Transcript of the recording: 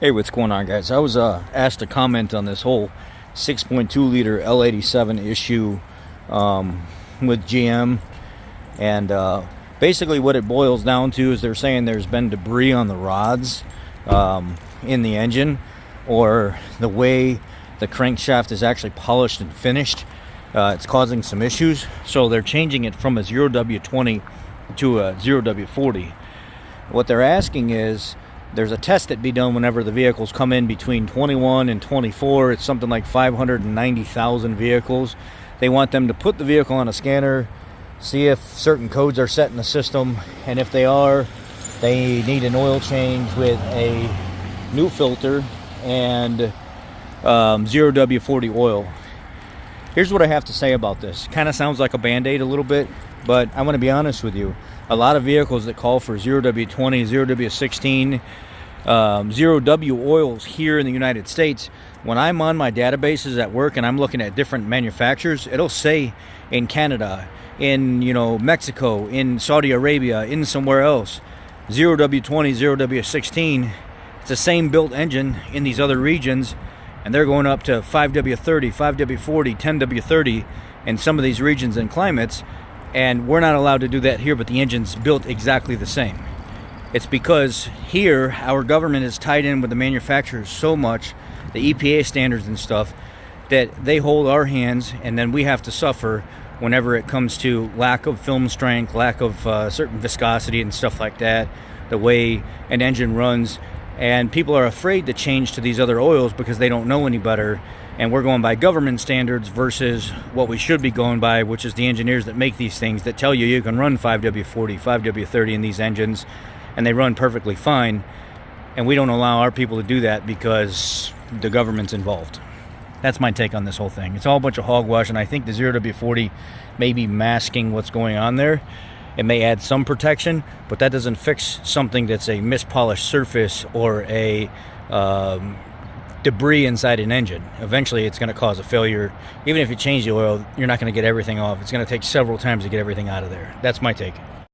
Hey, what's going on, guys? I was asked to comment on this whole 6.2 liter L87 issue with GM, and basically what it boils down to is they're saying there's been debris on the rods in the engine, or the way the crankshaft is actually polished and finished. It's causing some issues, so they're changing it from a 0W20 to a 0W40. What they're asking is there's a test that be done whenever the vehicles come in between 21 and 24. It's something like 590,000 vehicles. They want them to put the vehicle on a scanner, see if certain codes are set in the system, and if they are, they need an oil change with a new filter and 0W40 oil. Here's what I have to say about this. Kind of sounds like a band-aid a little bit, but I want to be honest with you. A lot of vehicles that call for 0W20, 0W16, 0W oils here in the United States, when I'm on my databases at work and I'm looking at different manufacturers, it'll say in Canada, in Mexico, in Saudi Arabia, in somewhere else, 0W20, 0W16. It's the same built engine in these other regions, and they're going up to 5W30, 5W40, 10W30 in some of these regions and climates. And we're not allowed to do that here, but the engine's built exactly the same. It's because here, our government is tied in with the manufacturers so much, the EPA standards and stuff, that they hold our hands, and then we have to suffer whenever it comes to lack of film strength, lack of certain viscosity and stuff like that, the way an engine runs. And people are afraid to change to these other oils because they don't know any better. And we're going by government standards versus what we should be going by, which is the engineers that make these things that tell you you can run 5W40, 5W30 in these engines, and they run perfectly fine. And we don't allow our people to do that because the government's involved. That's my take on this whole thing. It's all a bunch of hogwash, and I think the 0W40 may be masking what's going on there. It may add some protection, but that doesn't fix something that's a mispolished surface or a debris inside an engine. Eventually it's going to cause a failure. Even if you change the oil, you're not going to get everything off. It's going to take several times to get everything out of there. That's my take.